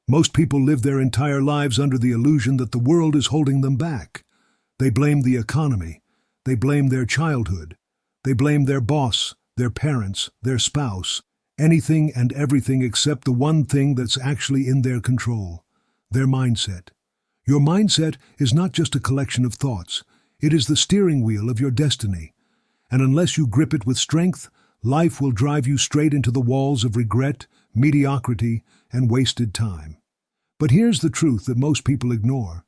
Most people live their entire lives under the illusion that the world is holding them back. They blame the economy. They blame their childhood. They blame their boss, their parents, their spouse, anything and everything except the one thing that's actually in their control, their mindset. Your mindset is not just a collection of thoughts. It is the steering wheel of your destiny. And unless you grip it with strength, life will drive you straight into the walls of regret, mediocrity, and wasted time. But here's the truth that most people ignore.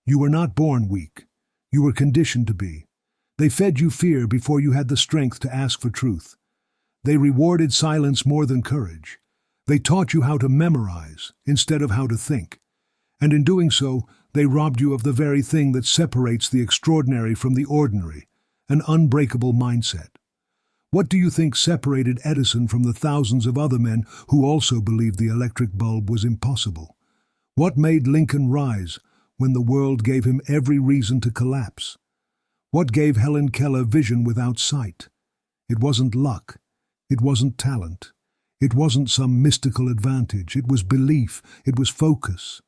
You were not born weak. You were conditioned to be. They fed you fear before you had the strength to ask for truth. They rewarded silence more than courage. They taught you how to memorize instead of how to think. And in doing so, they robbed you of the very thing that separates the extraordinary from the ordinary, an unbreakable mindset. What do you think separated Edison from the thousands of other men who also believed the electric bulb was impossible? What made Lincoln rise when the world gave him every reason to collapse? What gave Helen Keller vision without sight? It wasn't luck. It wasn't talent. It wasn't some mystical advantage. It was belief. It was focus.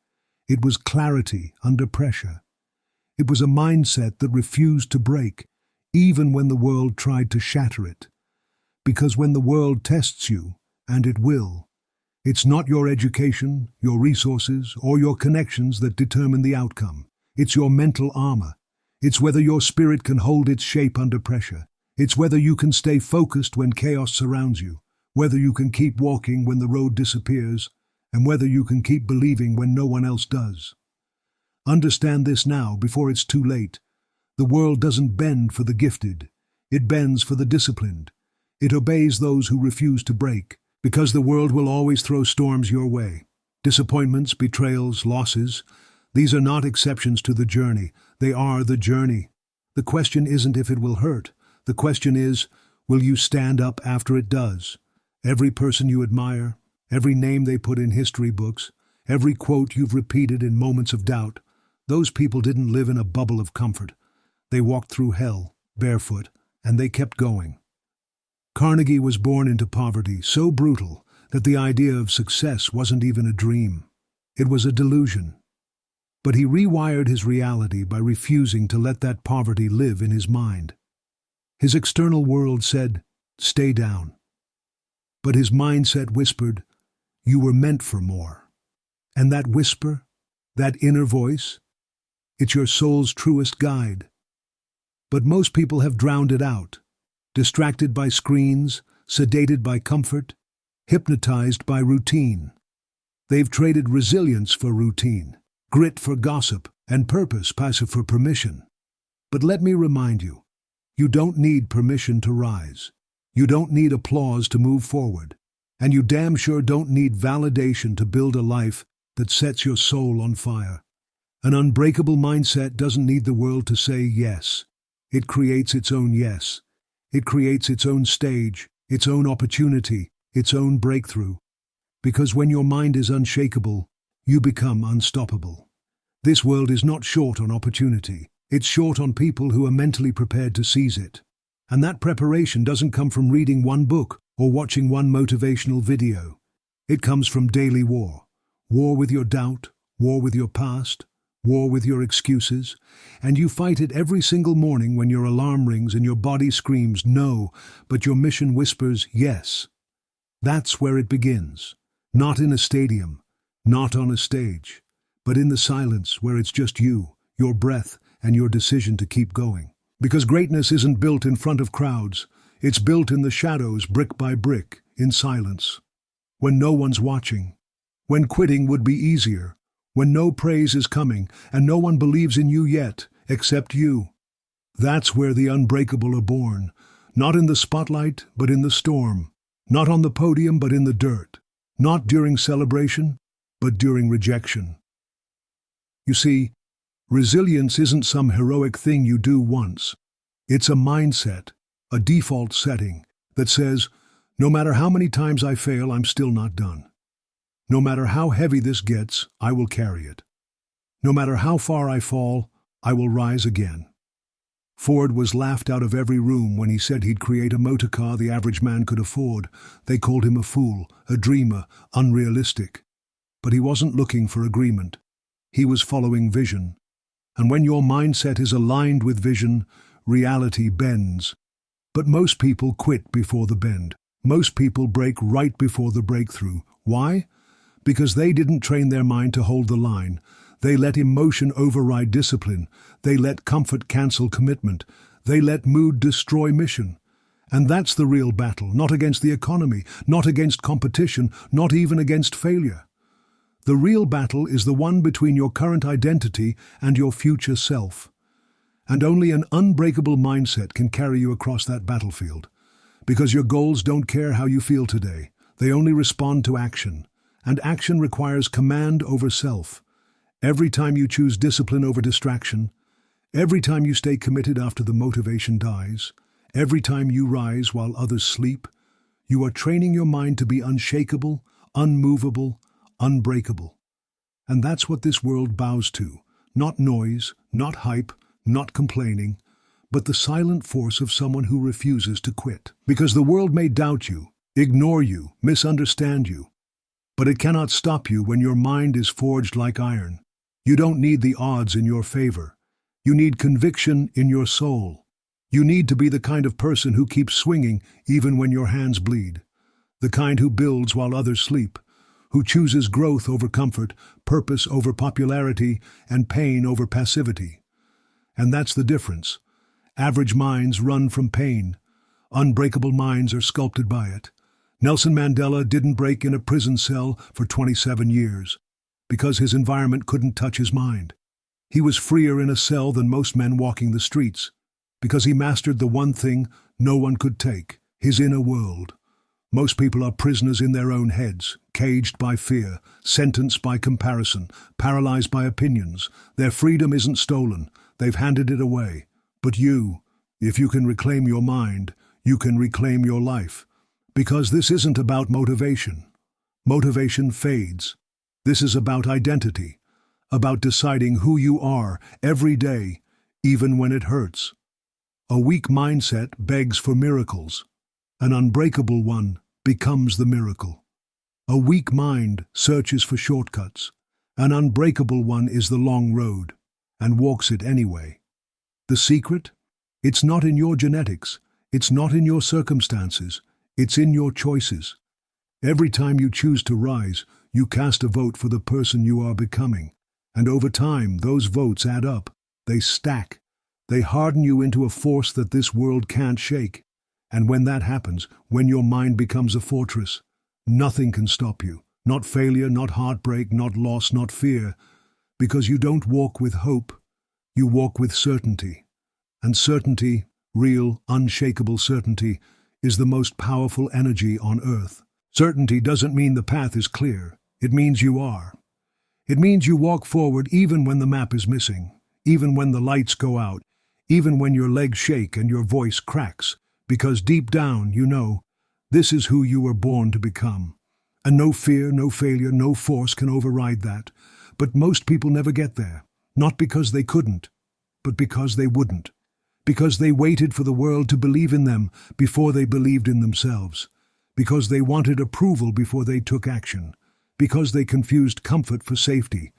It was clarity under pressure. It was a mindset that refused to break, even when the world tried to shatter it. Because when the world tests you, and it will, it's not your education, your resources, or your connections that determine the outcome. It's your mental armor. It's whether your spirit can hold its shape under pressure. It's whether you can stay focused when chaos surrounds you, whether you can keep walking when the road disappears, and whether you can keep believing when no one else does. Understand this now, before it's too late. The world doesn't bend for the gifted. It bends for the disciplined. It obeys those who refuse to break, because the world will always throw storms your way. Disappointments, betrayals, losses, these are not exceptions to the journey. They are the journey. The question isn't if it will hurt. The question is, will you stand up after it does? Every person you admire, every name they put in history books, every quote you've repeated in moments of doubt, those people didn't live in a bubble of comfort. They walked through hell, barefoot, and they kept going. Carnegie was born into poverty so brutal that the idea of success wasn't even a dream. It was a delusion. But he rewired his reality by refusing to let that poverty live in his mind. His external world said, "Stay down." But his mindset whispered, "You were meant for more." And that whisper, that inner voice, it's your soul's truest guide. But most people have drowned it out, distracted by screens, sedated by comfort, hypnotized by routine. They've traded resilience for routine, grit for gossip, and purpose passive for permission. But let me remind you, you don't need permission to rise. You don't need applause to move forward. And you damn sure don't need validation to build a life that sets your soul on fire. An unbreakable mindset doesn't need the world to say yes. It creates its own yes. It creates its own stage, its own opportunity, its own breakthrough. Because when your mind is unshakable, you become unstoppable. This world is not short on opportunity. It's short on people who are mentally prepared to seize it. And that preparation doesn't come from reading one book or watching one motivational video. It comes from daily war. War with your doubt, war with your past, war with your excuses. And you fight it every single morning when your alarm rings and your body screams no, but your mission whispers yes. That's where it begins. Not in a stadium, not on a stage, but in the silence where it's just you, your breath, and your decision to keep going. Because greatness isn't built in front of crowds. It's built in the shadows, brick by brick, in silence. When no one's watching. When quitting would be easier. When no praise is coming, and no one believes in you yet, except you. That's where the unbreakable are born. Not in the spotlight, but in the storm. Not on the podium, but in the dirt. Not during celebration, but during rejection. You see, resilience isn't some heroic thing you do once. It's a mindset, a default setting that says, no matter how many times I fail, I'm still not done. No matter how heavy this gets, I will carry it. No matter how far I fall, I will rise again. Ford was laughed out of every room when he said he'd create a motor car the average man could afford. They called him a fool, a dreamer, unrealistic. But he wasn't looking for agreement. He was following vision. And when your mindset is aligned with vision, reality bends. But most people quit before the bend. Most people break right before the breakthrough. Why? Because they didn't train their mind to hold the line. They let emotion override discipline. They let comfort cancel commitment. They let mood destroy mission. And that's the real battle, not against the economy, not against competition, not even against failure. The real battle is the one between your current identity and your future self. And only an unbreakable mindset can carry you across that battlefield. Because your goals don't care how you feel today. They only respond to action. And action requires command over self. Every time you choose discipline over distraction, every time you stay committed after the motivation dies, every time you rise while others sleep, you are training your mind to be unshakable, unmovable, unbreakable. And that's what this world bows to. Not noise, not hype, not complaining, but the silent force of someone who refuses to quit. Because the world may doubt you, ignore you, misunderstand you, but it cannot stop you when your mind is forged like iron. You don't need the odds in your favor. You need conviction in your soul. You need to be the kind of person who keeps swinging even when your hands bleed. The kind who builds while others sleep. Who chooses growth over comfort, purpose over popularity, and pain over passivity. And that's the difference. Average minds run from pain. Unbreakable minds are sculpted by it. Nelson Mandela didn't break in a prison cell for 27 years because his environment couldn't touch his mind. He was freer in a cell than most men walking the streets because he mastered the one thing no one could take, his inner world. Most people are prisoners in their own heads, caged by fear, sentenced by comparison, paralyzed by opinions. Their freedom isn't stolen, they've handed it away. But you, if you can reclaim your mind, you can reclaim your life. Because this isn't about motivation. Motivation fades. This is about identity, about deciding who you are every day, even when it hurts. A weak mindset begs for miracles. An unbreakable one becomes the miracle. A weak mind searches for shortcuts. An unbreakable one is the long road, and walks it anyway. The secret? It's not in your genetics. It's not in your circumstances. It's in your choices. Every time you choose to rise, you cast a vote for the person you are becoming. And over time, those votes add up. They stack. They harden you into a force that this world can't shake. And when that happens, when your mind becomes a fortress, nothing can stop you. Not failure, not heartbreak, not loss, not fear. Because you don't walk with hope. You walk with certainty. And certainty, real, unshakable certainty, is the most powerful energy on earth. Certainty doesn't mean the path is clear. It means you are. It means you walk forward even when the map is missing, even when the lights go out, even when your legs shake and your voice cracks, because deep down you know this is who you were born to become. And no fear, no failure, no force can override that. But most people never get there, not because they couldn't, but because they wouldn't. Because they waited for the world to believe in them before they believed in themselves. Because they wanted approval before they took action. Because they confused comfort for safety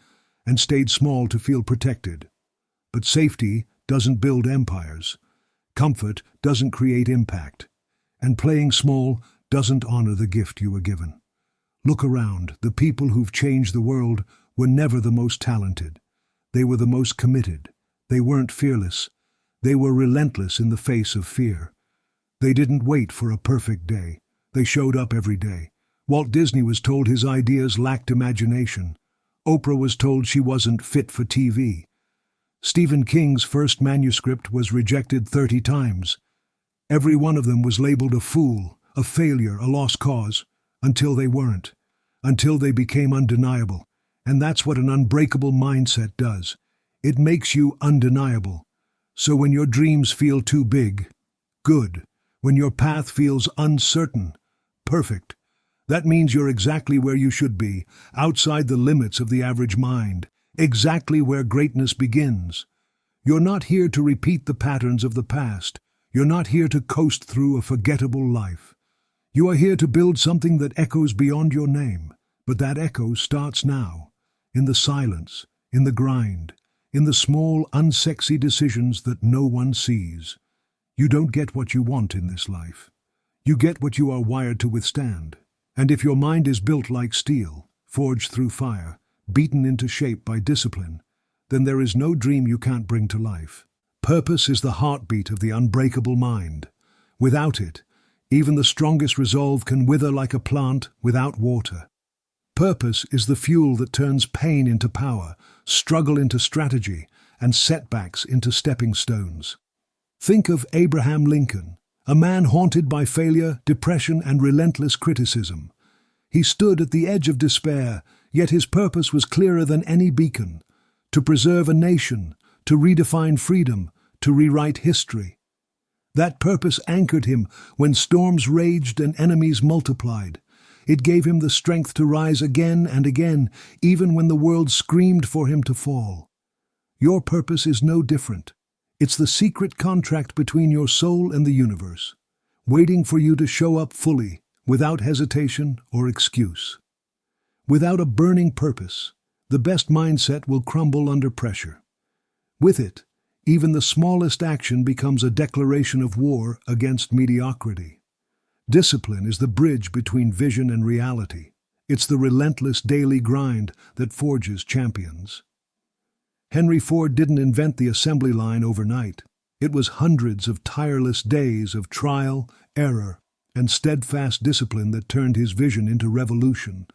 and stayed small to feel protected. But safety doesn't build empires. Comfort doesn't create impact. And playing small doesn't honor the gift you were given. Look around. The people who've changed the world were never the most talented. They were the most committed. They weren't fearless. They were relentless in the face of fear. They didn't wait for a perfect day. They showed up every day. Walt Disney was told his ideas lacked imagination. Oprah was told she wasn't fit for TV. Stephen King's first manuscript was rejected 30 times. Every one of them was labeled a fool, a failure, a lost cause, until they weren't, until they became undeniable. And that's what an unbreakable mindset does. It makes you undeniable. So when your dreams feel too big, good. When your path feels uncertain, perfect. That means you're exactly where you should be, outside the limits of the average mind, exactly where greatness begins. You're not here to repeat the patterns of the past. You're not here to coast through a forgettable life. You are here to build something that echoes beyond your name, But that echo starts now, in the silence, in the grind, in the small, unsexy decisions that no one sees. You don't get what you want in this life. You get what you are wired to withstand. And if your mind is built like steel, forged through fire, beaten into shape by discipline, then there is no dream you can't bring to life. Purpose is the heartbeat of the unbreakable mind. Without it, even the strongest resolve can wither like a plant without water. Purpose is the fuel that turns pain into power, struggle into strategy, and setbacks into stepping stones. Think of Abraham Lincoln, a man haunted by failure, depression, and relentless criticism. He stood at the edge of despair, yet his purpose was clearer than any beacon: to preserve a nation, to redefine freedom, to rewrite history. That purpose anchored him when storms raged and enemies multiplied. It gave him the strength to rise again and again, even when the world screamed for him to fall. Your purpose is no different. It's the secret contract between your soul and the universe, waiting for you to show up fully, without hesitation or excuse. Without a burning purpose, the best mindset will crumble under pressure. With it, even the smallest action becomes a declaration of war against mediocrity. Discipline is the bridge between vision and reality. It's the relentless daily grind that forges champions. Henry Ford didn't invent the assembly line overnight. It was hundreds of tireless days of trial, error, and steadfast discipline that turned his vision into revolution.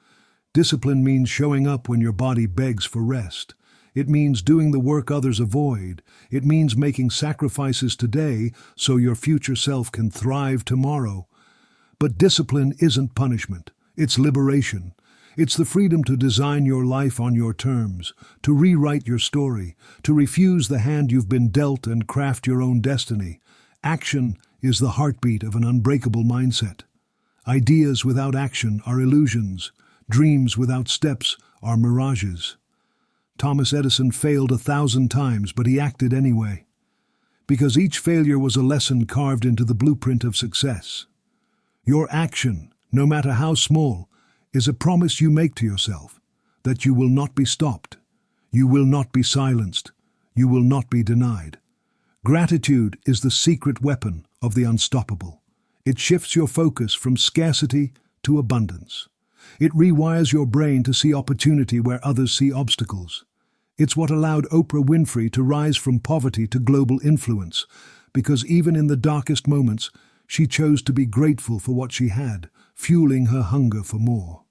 Discipline means showing up when your body begs for rest. It means doing the work others avoid. It means making sacrifices today so your future self can thrive tomorrow. But discipline isn't punishment. It's liberation. It's the freedom to design your life on your terms, to rewrite your story, to refuse the hand you've been dealt and craft your own destiny. Action is the heartbeat of an unbreakable mindset. Ideas without action are illusions. Dreams without steps are mirages. Thomas Edison failed 1,000 times, but he acted anyway. Because each failure was a lesson carved into the blueprint of success. Your action, no matter how small, is a promise you make to yourself that you will not be stopped, you will not be silenced, you will not be denied. Gratitude is the secret weapon of the unstoppable. It shifts your focus from scarcity to abundance. It rewires your brain to see opportunity where others see obstacles. It's what allowed Oprah Winfrey to rise from poverty to global influence, because even in the darkest moments, she chose to be grateful for what she had, fueling her hunger for more.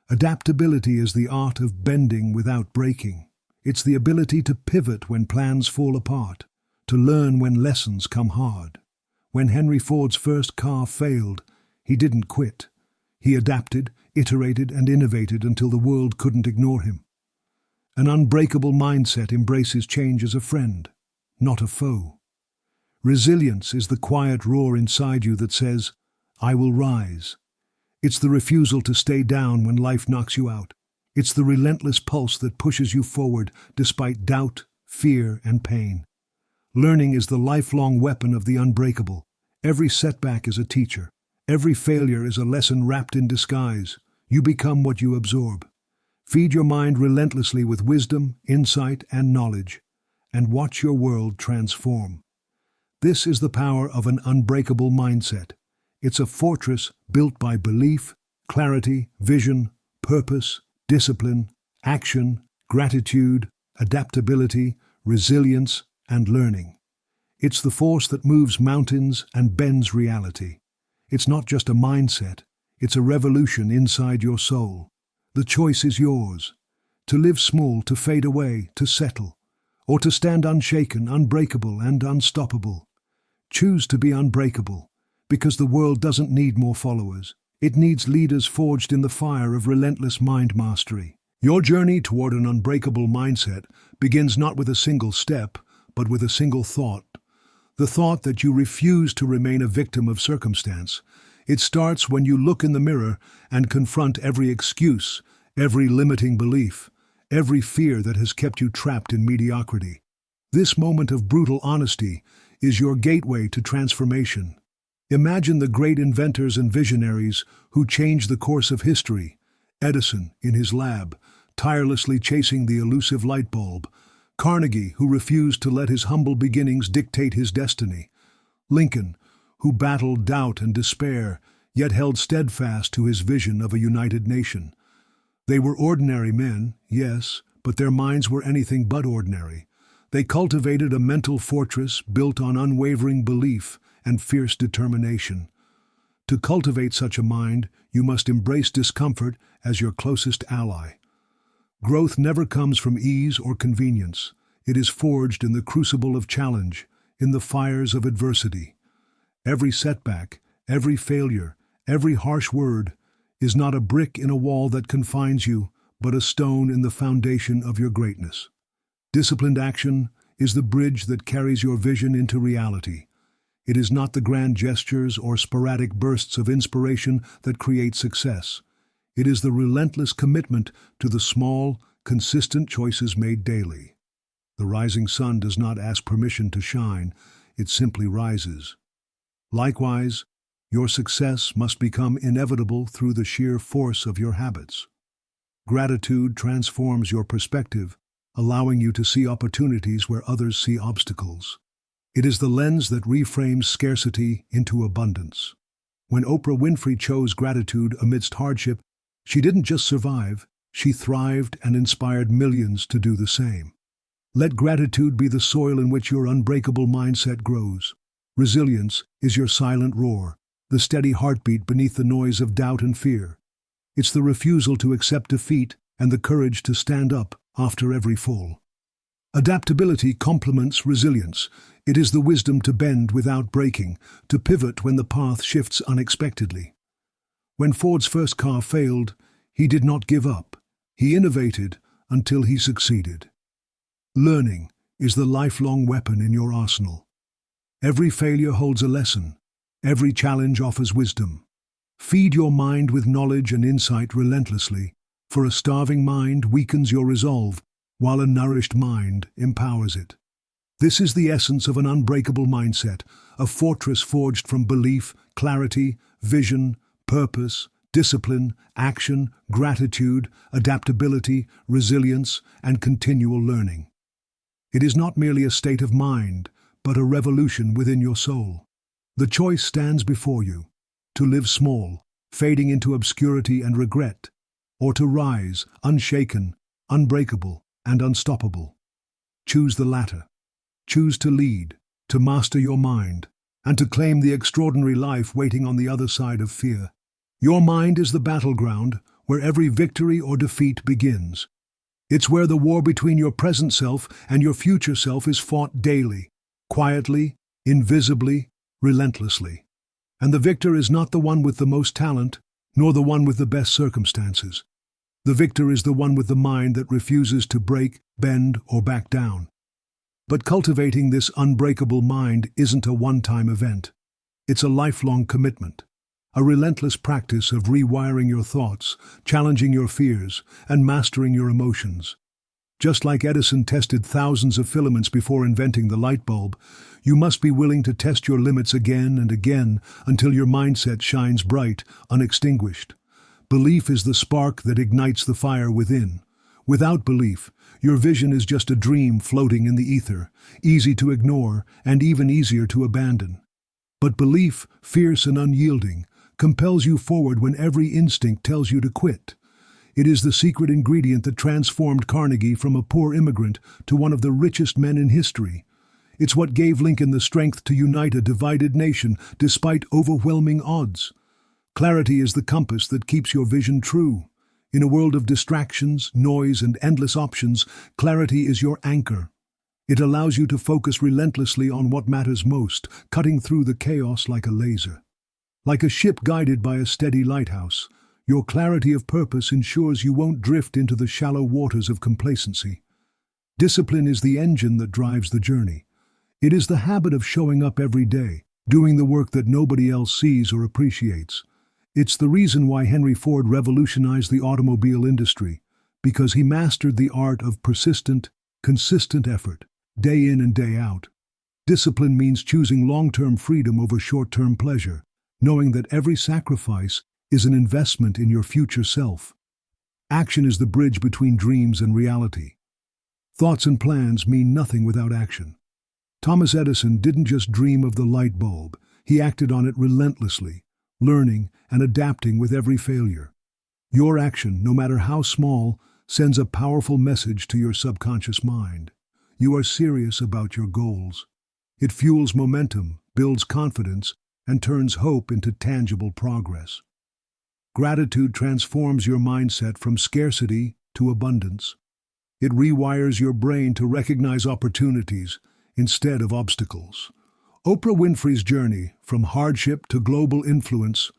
Adaptability is the art of bending without breaking. It's the ability to pivot when plans fall apart, to learn when lessons come hard. When Henry Ford's first car failed, he didn't quit. He adapted, iterated, and innovated until the world couldn't ignore him. An unbreakable mindset embraces change as a friend, not a foe. Resilience is the quiet roar inside you that says, "I will rise." It's the refusal to stay down when life knocks you out. It's the relentless pulse that pushes you forward despite doubt, fear, and pain. Learning is the lifelong weapon of the unbreakable. Every setback is a teacher. Every failure is a lesson wrapped in disguise. You become what you absorb. Feed your mind relentlessly with wisdom, insight, and knowledge, and watch your world transform. This is the power of an unbreakable mindset. It's a fortress built by belief, clarity, vision, purpose, discipline, action, gratitude, adaptability, resilience, and learning. It's the force that moves mountains and bends reality. It's not just a mindset, it's a revolution inside your soul. The choice is yours. To live small, to fade away, to settle, or to stand unshaken, unbreakable, and unstoppable. Choose to be unbreakable. Because the world doesn't need more followers. It needs leaders forged in the fire of relentless mind mastery. Your journey toward an unbreakable mindset begins not with a single step, but with a single thought. The thought that you refuse to remain a victim of circumstance. It starts when you look in the mirror and confront every excuse, every limiting belief, every fear that has kept you trapped in mediocrity. This moment of brutal honesty is your gateway to transformation. Imagine the great inventors and visionaries who changed the course of history. Edison, in his lab, tirelessly chasing the elusive light bulb. Carnegie, who refused to let his humble beginnings dictate his destiny. Lincoln, who battled doubt and despair, yet held steadfast to his vision of a united nation. They were ordinary men, yes, but their minds were anything but ordinary. They cultivated a mental fortress built on unwavering belief and fierce determination. To cultivate such a mind, you must embrace discomfort as your closest ally. Growth never comes from ease or convenience. It is forged in the crucible of challenge, in the fires of adversity. Every setback, every failure, every harsh word is not a brick in a wall that confines you, but a stone in the foundation of your greatness. Disciplined action is the bridge that carries your vision into reality. It is not the grand gestures or sporadic bursts of inspiration that create success. It is the relentless commitment to the small, consistent choices made daily. The rising sun does not ask permission to shine, it simply rises. Likewise, your success must become inevitable through the sheer force of your habits. Gratitude transforms your perspective, allowing you to see opportunities where others see obstacles. It is the lens that reframes scarcity into abundance. When Oprah Winfrey chose gratitude amidst hardship, she didn't just survive, she thrived and inspired millions to do the same. Let gratitude be the soil in which your unbreakable mindset grows. Resilience is your silent roar, the steady heartbeat beneath the noise of doubt and fear. It's the refusal to accept defeat and the courage to stand up after every fall. Adaptability complements resilience. It is the wisdom to bend without breaking, to pivot when the path shifts unexpectedly. When Ford's first car failed, he did not give up. He innovated until he succeeded. Learning is the lifelong weapon in your arsenal. Every failure holds a lesson. Every challenge offers wisdom. Feed your mind with knowledge and insight relentlessly, for a starving mind weakens your resolve, while a nourished mind empowers it. This is the essence of an unbreakable mindset, a fortress forged from belief, clarity, vision, purpose, discipline, action, gratitude, adaptability, resilience, and continual learning. It is not merely a state of mind, but a revolution within your soul. The choice stands before you, to live small, fading into obscurity and regret, or to rise, unshaken, unbreakable, and unstoppable. Choose the latter. Choose to lead, to master your mind, and to claim the extraordinary life waiting on the other side of fear. Your mind is the battleground where every victory or defeat begins. It's where the war between your present self and your future self is fought daily, quietly, invisibly, relentlessly. And the victor is not the one with the most talent, nor the one with the best circumstances. The victor is the one with the mind that refuses to break, bend, or back down. But cultivating this unbreakable mind isn't a one-time event. It's a lifelong commitment, a relentless practice of rewiring your thoughts, challenging your fears, and mastering your emotions. Just like Edison tested thousands of filaments before inventing the light bulb, you must be willing to test your limits again and again until your mindset shines bright, unextinguished. Belief is the spark that ignites the fire within. Without belief, your vision is just a dream floating in the ether, easy to ignore and even easier to abandon. But belief, fierce and unyielding, compels you forward when every instinct tells you to quit. It is the secret ingredient that transformed Carnegie from a poor immigrant to one of the richest men in history. It's what gave Lincoln the strength to unite a divided nation despite overwhelming odds. Clarity is the compass that keeps your vision true. In a world of distractions, noise, and endless options, clarity is your anchor. It allows you to focus relentlessly on what matters most, cutting through the chaos like a laser. Like a ship guided by a steady lighthouse, your clarity of purpose ensures you won't drift into the shallow waters of complacency. Discipline is the engine that drives the journey. It is the habit of showing up every day, doing the work that nobody else sees or appreciates. It's the reason why Henry Ford revolutionized the automobile industry, because he mastered the art of persistent, consistent effort, day in and day out. Discipline means choosing long-term freedom over short-term pleasure, knowing that every sacrifice is an investment in your future self. Action is the bridge between dreams and reality. Thoughts and plans mean nothing without action. Thomas Edison didn't just dream of the light bulb, he acted on it relentlessly, learning and adapting with every failure. Your action, no matter how small, sends a powerful message to your subconscious mind. You are serious about your goals. It fuels momentum, builds confidence, and turns hope into tangible progress. Gratitude transforms your mindset from scarcity to abundance. It rewires your brain to recognize opportunities instead of obstacles. Oprah Winfrey's journey from hardship to global influence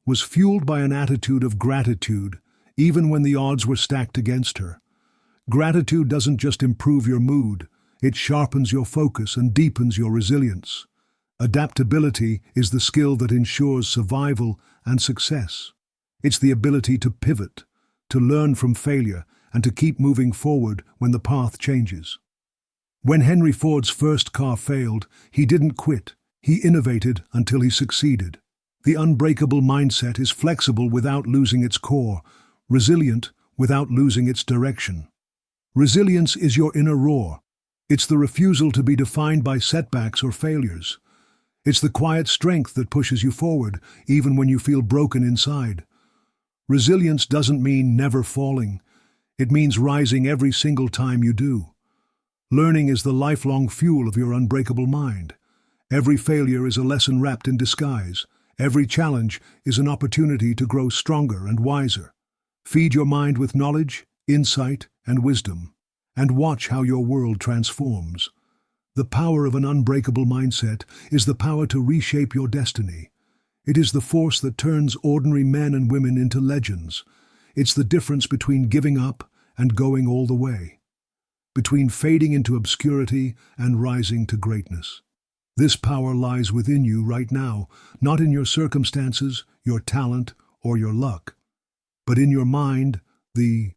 was fueled by an attitude of gratitude, even when the odds were stacked against her. Gratitude doesn't just improve your mood, it sharpens your focus and deepens your resilience. Adaptability is the skill that ensures survival and success. It's the ability to pivot, to learn from failure, and to keep moving forward when the path changes. When Henry Ford's first car failed, he didn't quit. He innovated until he succeeded. The unbreakable mindset is flexible without losing its core, resilient without losing its direction. Resilience is your inner roar. It's the refusal to be defined by setbacks or failures. It's the quiet strength that pushes you forward, even when you feel broken inside. Resilience doesn't mean never falling. It means rising every single time you do. Learning is the lifelong fuel of your unbreakable mind. Every failure is a lesson wrapped in disguise. Every challenge is an opportunity to grow stronger and wiser. Feed your mind with knowledge, insight, and wisdom, and watch how your world transforms. The power of an unbreakable mindset is the power to reshape your destiny. It is the force that turns ordinary men and women into legends. It's the difference between giving up and going all the way, between fading into obscurity and rising to greatness. This power lies within you right now, not in your circumstances, your talent, or your luck, but in your mind, the